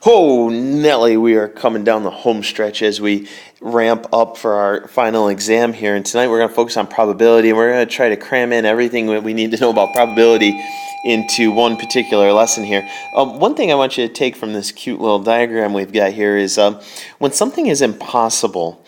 Oh, Nelly, we are coming down the home stretch as we ramp up for our final exam here. And tonight we're going to focus on probability, and we're going to try to cram in everything that we need to know about probability into one particular lesson here. One thing I want you to take from this cute little diagram we've got here is when something is impossible,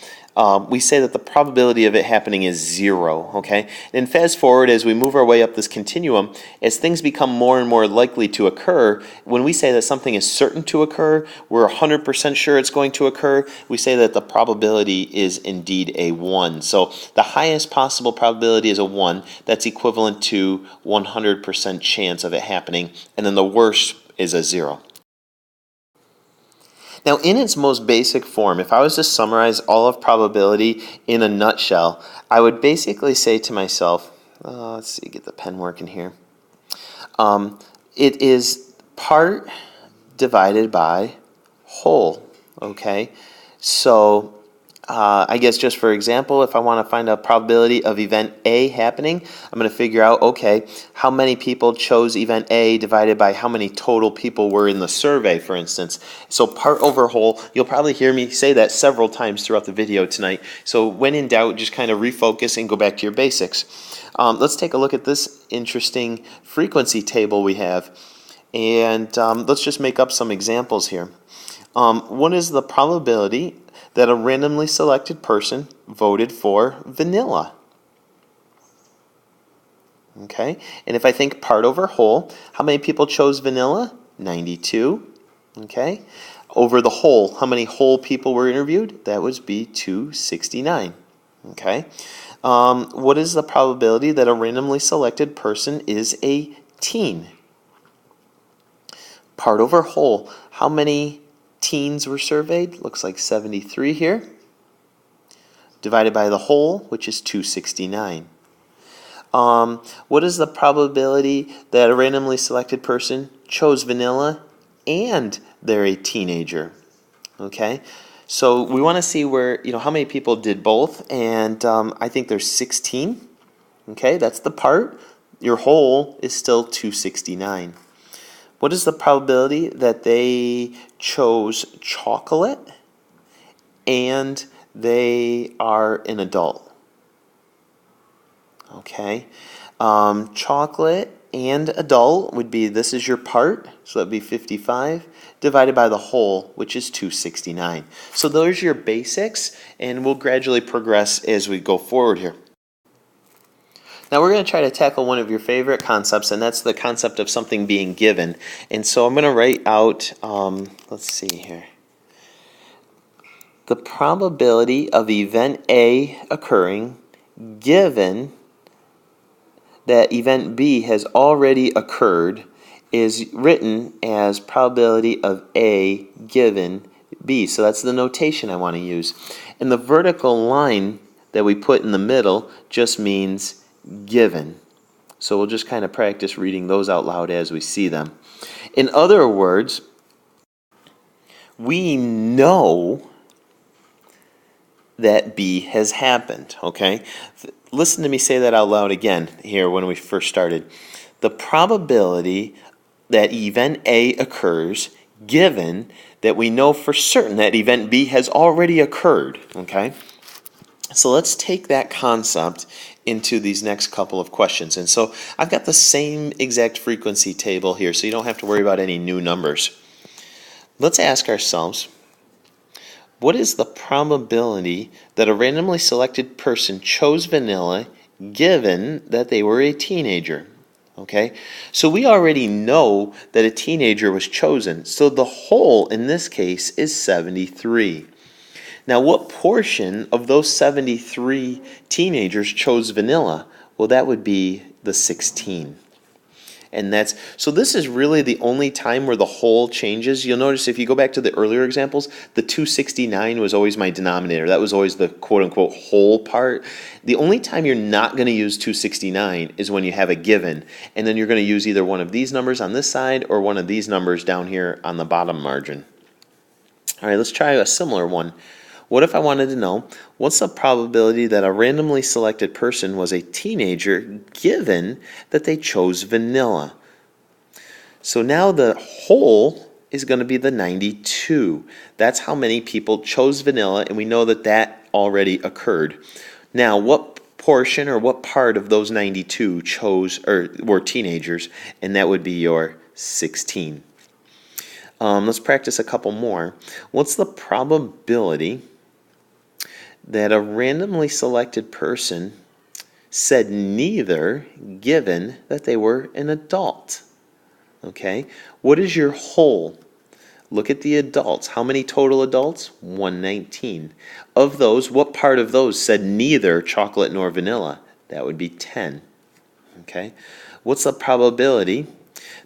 we say that the probability of it happening is 0, okay? And fast forward as we move our way up this continuum, as things become more and more likely to occur, when we say that something is certain to occur, we're 100% sure it's going to occur, we say that the probability is indeed a 1. So the highest possible probability is a 1. That's equivalent to 100% chance of it happening. And then the worst is a 0. Now, in its most basic form, if I was to summarize all of probability in a nutshell, I would basically say to myself, let's see, get the pen working here. It is part divided by whole, okay? So I guess just for example, if I want to find a probability of event A happening, I'm going to figure out, okay, how many people chose event A divided by how many total people were in the survey, for instance. So part over whole, you'll probably hear me say that several times throughout the video tonight. So when in doubt, just kind of refocus and go back to your basics. Let's take a look at this interesting frequency table we have. And let's just make up some examples here. What is the probability that a randomly selected person voted for vanilla? Okay, and if I think part over whole, how many people chose vanilla? 92. Okay, over the whole, how many whole people were interviewed? That would be 269. Okay, what is the probability that a randomly selected person is a teen? Part over whole, how many teens were surveyed? Looks like 73 here. Divided by the whole, which is 269. What is the probability that a randomly selected person chose vanilla and they're a teenager? Okay, so we want to see where, how many people did both, and I think there's 16. Okay, that's the part. Your whole is still 269. What is the probability that they chose chocolate and they are an adult? Okay. Chocolate and adult would be, this is your part, so that would be 55, divided by the whole, which is 269. So those are your basics, and we'll gradually progress as we go forward here. Now we're going to try to tackle one of your favorite concepts, and that's the concept of something being given. And so I'm going to write out, let's see here, the probability of event A occurring given that event B has already occurred is written as probability of A given B. So that's the notation I want to use. And the vertical line that we put in the middle just means given. So we'll just kind of practice reading those out loud as we see them. In other words, we know that B has happened, okay? Listen to me say that out loud again here when we first started. The probability that event A occurs given that we know for certain that event B has already occurred, okay? So let's take that concept into these next couple of questions. And so I've got the same exact frequency table here, so you don't have to worry about any new numbers. Let's ask ourselves, what is the probability that a randomly selected person chose vanilla given that they were a teenager? Okay, so we already know that a teenager was chosen, so the whole in this case is 73. Now, what portion of those 73 teenagers chose vanilla? Well, that would be the 16. And so this is really the only time where the whole changes. You'll notice if you go back to the earlier examples, the 269 was always my denominator. That was always the quote-unquote whole part. The only time you're not going to use 269 is when you have a given, and then you're going to use either one of these numbers on this side or one of these numbers down here on the bottom margin. All right, let's try a similar one. What if I wanted to know, what's the probability that a randomly selected person was a teenager given that they chose vanilla? So now the whole is going to be the 92. That's how many people chose vanilla, and we know that that already occurred. Now, what portion or what part of those 92 chose or were teenagers? And that would be your 16. Let's practice a couple more. What's the probability that a randomly selected person said neither, given that they were an adult? Okay, what is your whole? Look at the adults. How many total adults? 119. Of those, what part of those said neither chocolate nor vanilla? That would be 10. Okay, what's the probability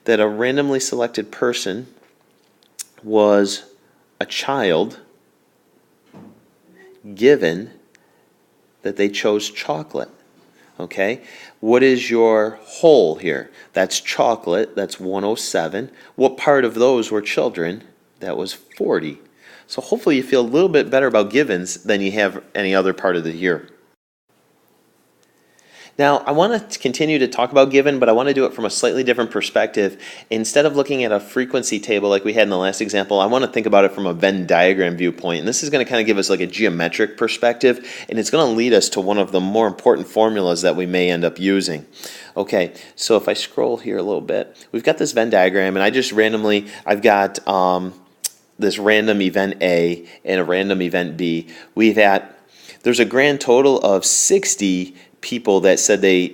that a randomly selected person was a child given that they chose chocolate? Okay, what is your whole here? That's chocolate, that's 107. What part of those were children? That was 40. So hopefully you feel a little bit better about givens than you have any other part of the year. Now, I want to continue to talk about given, but I want to do it from a slightly different perspective. Instead of looking at a frequency table like we had in the last example, I want to think about it from a Venn diagram viewpoint. And this is going to kind of give us like a geometric perspective, and it's going to lead us to one of the more important formulas that we may end up using. Okay, so if I scroll here a little bit, we've got this Venn diagram, and I've got this random event A and a random event B. There's a grand total of 60 people that said they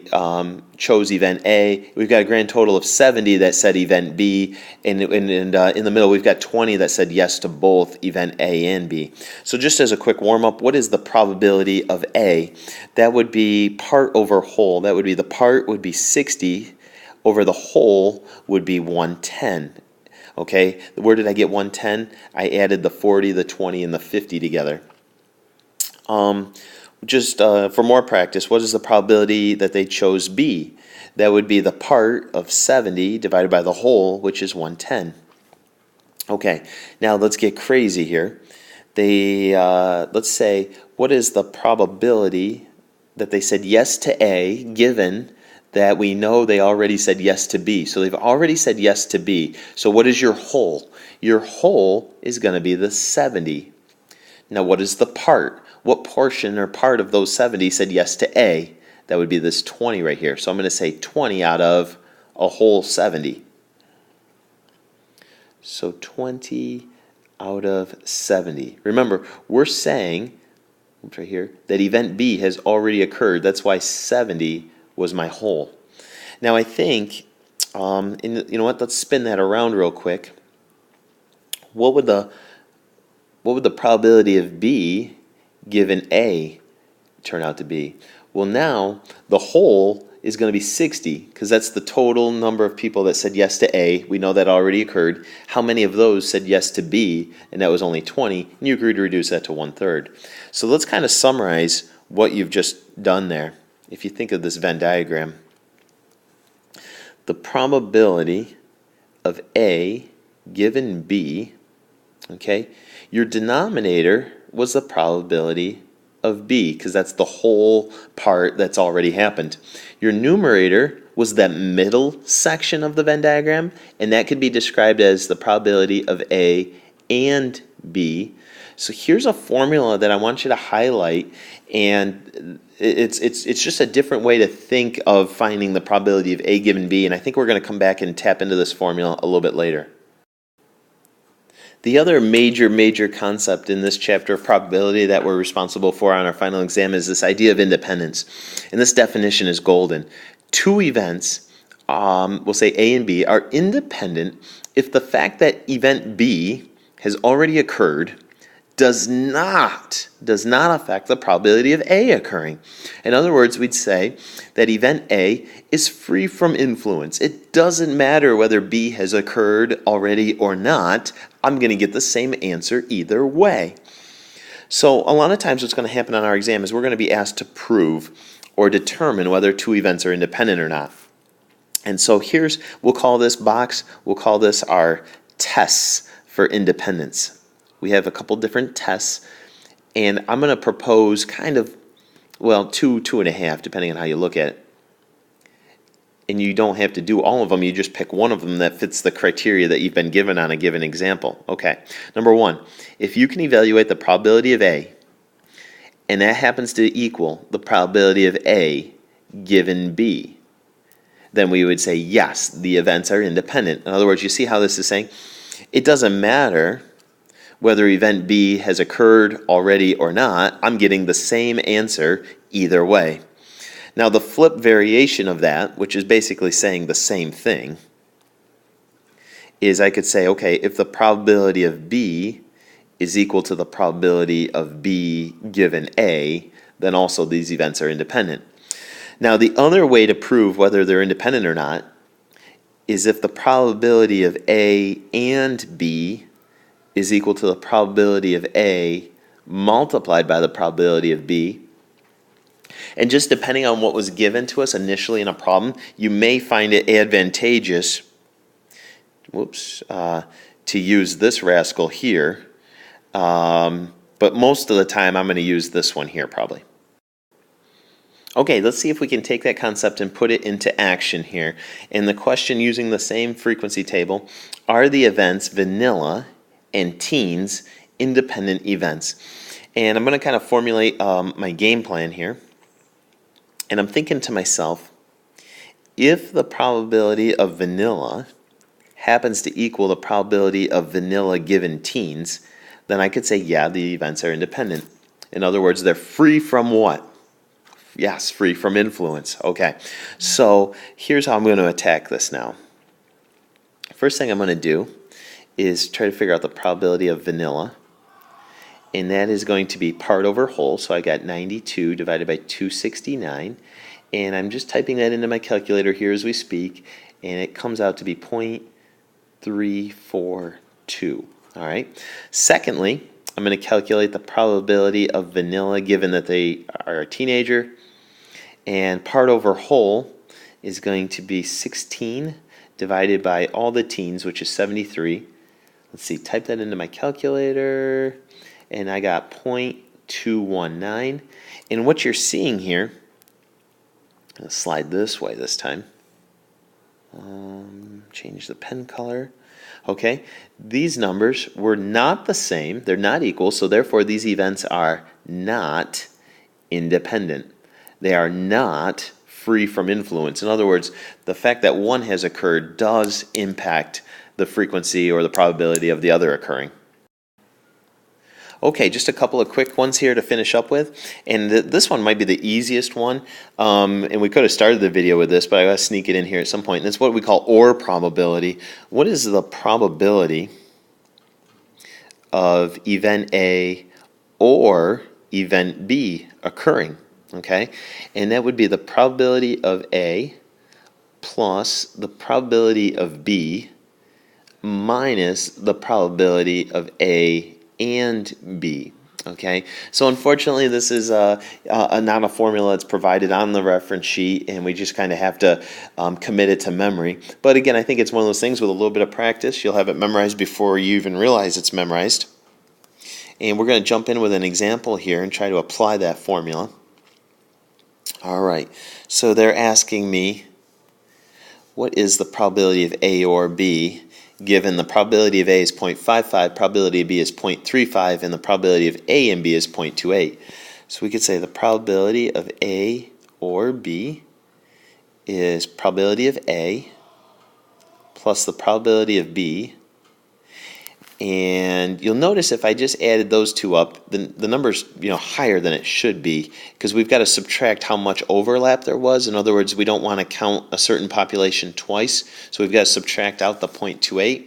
chose event A. We've got a grand total of 70 that said event B, and in the middle we've got 20 that said yes to both event A and B. So just as a quick warm-up, what is the probability of A? That would be part over whole. That would be the part would be 60 over the whole would be 110. Okay, where did I get 110? I added the 40, the 20, and the 50 together. For more practice, what is the probability that they chose B? That would be the part of 70 divided by the whole, which is 110. Okay, now let's get crazy here. Let's say, what is the probability that they said yes to A, given that we know they already said yes to B? So they've already said yes to B. So what is your whole? Your whole is going to be the 70. Now what is the part? What portion or part of those 70 said yes to A? That would be this 20 right here. So I'm going to say 20 out of a whole 70. So 20 out of 70. Remember, we're saying right here that event B has already occurred. That's why 70 was my whole. Now I think, you know what? Let's spin that around real quick. What would the probability of B given A turn out to be? Well, now the whole is going to be 60 because that's the total number of people that said yes to A. We know that already occurred. How many of those said yes to B? And that was only 20. And you agreed to reduce that to 1/3. So let's kind of summarize what you've just done there. If you think of this Venn diagram, the probability of A given B, okay, your denominator was the probability of B, because that's the whole part that's already happened. Your numerator was that middle section of the Venn diagram, and that could be described as the probability of A and B. So here's a formula that I want you to highlight, and it's just a different way to think of finding the probability of A given B, and I think we're going to come back and tap into this formula a little bit later. The other major concept in this chapter of probability that we're responsible for on our final exam is this idea of independence. And this definition is golden. Two events, we'll say A and B, are independent if the fact that event B has already occurred does not affect the probability of A occurring. In other words, we'd say that event A is free from influence. It doesn't matter whether B has occurred already or not. I'm going to get the same answer either way. So a lot of times what's going to happen on our exam is we're going to be asked to prove or determine whether two events are independent or not. And so we'll call this our tests for independence. We have a couple different tests, and I'm going to propose two and a half, depending on how you look at it. And you don't have to do all of them, you just pick one of them that fits the criteria that you've been given on a given example. Okay, number one, if you can evaluate the probability of A, and that happens to equal the probability of A given B, then we would say yes, the events are independent. In other words, you see how this is saying? It doesn't matter whether event B has occurred already or not, I'm getting the same answer either way. Now the flip variation of that, which is basically saying the same thing, is I could say, okay, if the probability of B is equal to the probability of B given A, then also these events are independent. Now the other way to prove whether they're independent or not is if the probability of A and B is equal to the probability of A multiplied by the probability of B. And just depending on what was given to us initially in a problem, you may find it advantageous to use this rascal here. But most of the time I'm going to use this one here probably. Okay, let's see if we can take that concept and put it into action here. In the question using the same frequency table, are the events vanilla and teens independent events? And I'm going to kind of formulate my game plan here. And I'm thinking to myself, if the probability of vanilla happens to equal the probability of vanilla given teens, then I could say, yeah, the events are independent. In other words, they're free from what? Yes, free from influence. Okay, so here's how I'm going to attack this now. First thing I'm going to do is try to figure out the probability of vanilla. And that is going to be part over whole. So I got 92 divided by 269. And I'm just typing that into my calculator here as we speak. And it comes out to be 0.342. All right. Secondly, I'm going to calculate the probability of vanilla given that they are a teenager. And part over whole is going to be 16 divided by all the teens, which is 73. Let's see, type that into my calculator. And I got 0.219. And what you're seeing here, I'll slide this way this time. Change the pen color. Okay, these numbers were not the same. They're not equal, so therefore these events are not independent. They are not free from influence. In other words, the fact that one has occurred does impact the frequency or the probability of the other occurring. Okay, just a couple of quick ones here to finish up with, and this one might be the easiest one, and we could have started the video with this, but I got to sneak it in here at some point, and it's what we call OR probability. What is the probability of event A or event B occurring? Okay, and that would be the probability of A plus the probability of B minus the probability of A and B. Okay, so unfortunately this is not a formula that's provided on the reference sheet, and we just kind of have to commit it to memory. But again, I think it's one of those things with a little bit of practice, you'll have it memorized before you even realize it's memorized. And we're going to jump in with an example here and try to apply that formula. All right, so they're asking me, what is the probability of A or B given the probability of A is 0.55, probability of B is 0.35, and the probability of A and B is 0.28. So we could say the probability of A or B is probability of A plus the probability of B. And you'll notice if I just added those two up, the number's higher than it should be, because we've got to subtract how much overlap there was. In other words, we don't want to count a certain population twice, so we've got to subtract out the 0.28.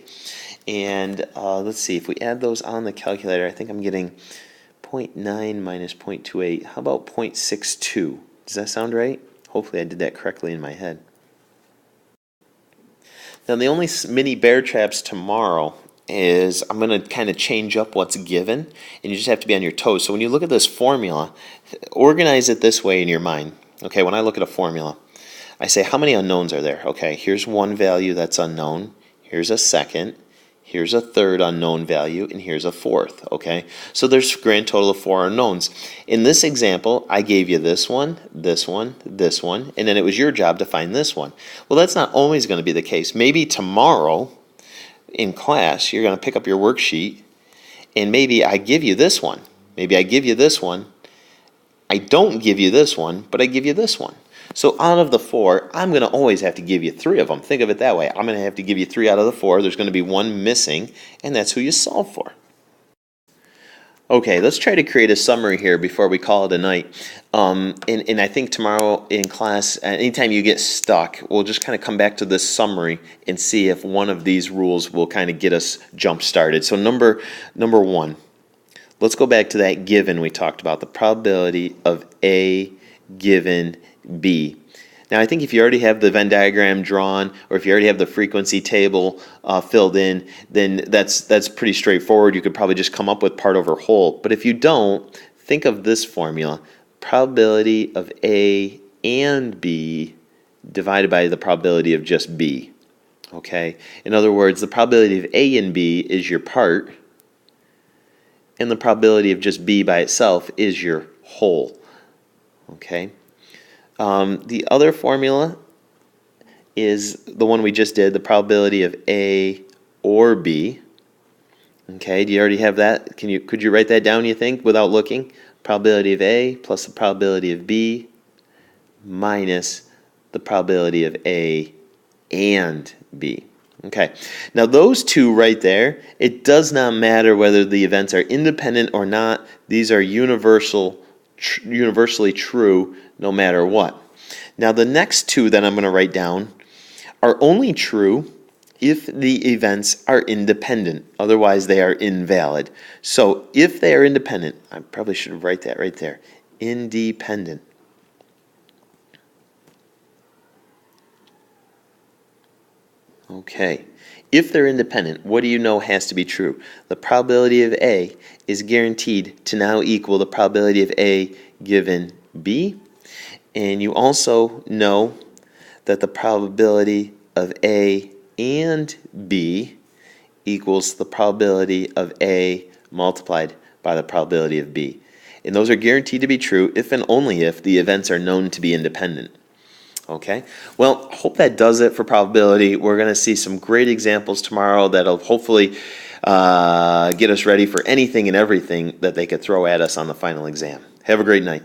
And let's see, if we add those on the calculator, I think I'm getting 0.9 minus 0.28. How about 0.62? Does that sound right? Hopefully I did that correctly in my head. Now the only mini bear traps tomorrow is I'm going to kind of change up what's given, and you just have to be on your toes. So when you look at this formula, organize it this way in your mind. Okay, when I look at a formula, I say how many unknowns are there? Okay, here's one value that's unknown. Here's a second. here's a third unknown value, and here's a fourth, okay? So there's a grand total of 4 unknowns. In this example, I gave you this one, this one, this one, and then it was your job to find this one. Well, that's not always going to be the case. Maybe tomorrow in class, you're going to pick up your worksheet, and maybe I give you this one. Maybe I give you this one. I don't give you this one, but I give you this one. So out of the 4, I'm going to always have to give you 3 of them. Think of it that way. I'm going to have to give you 3 out of the 4. There's going to be 1 missing, and that's who you solve for. Okay, let's try to create a summary here before we call it a night. And I think tomorrow in class, anytime you get stuck, we'll just kind of come back to this summary and see if one of these rules will kind of get us jump started. So number 1, let's go back to that given we talked about, the probability of A given B. Now I think if you already have the Venn diagram drawn, or if you already have the frequency table filled in, then that's pretty straightforward. You could probably just come up with part over whole. But if you don't, think of this formula: probability of A and B divided by the probability of just B. Okay? In other words, the probability of A and B is your part, and the probability of just B by itself is your whole. Okay? The other formula is the one we just did, the probability of A or B. Okay, do you already have that? Could you write that down, you think, without looking? Probability of A plus the probability of B minus the probability of A and B. Okay, now those two right there, it does not matter whether the events are independent or not. These are universally true no matter what. Now the next 2 that I'm going to write down are only true if the events are independent. Otherwise they are invalid. So if they are independent, I probably should write that right there. Independent. Okay. If they're independent, what do you know has to be true? The probability of A is guaranteed to now equal the probability of A given B. And you also know that the probability of A and B equals the probability of A multiplied by the probability of B. And those are guaranteed to be true if and only if the events are known to be independent. Okay, well, I hope that does it for probability. We're going to see some great examples tomorrow that'll hopefully get us ready for anything and everything that they could throw at us on the final exam. Have a great night.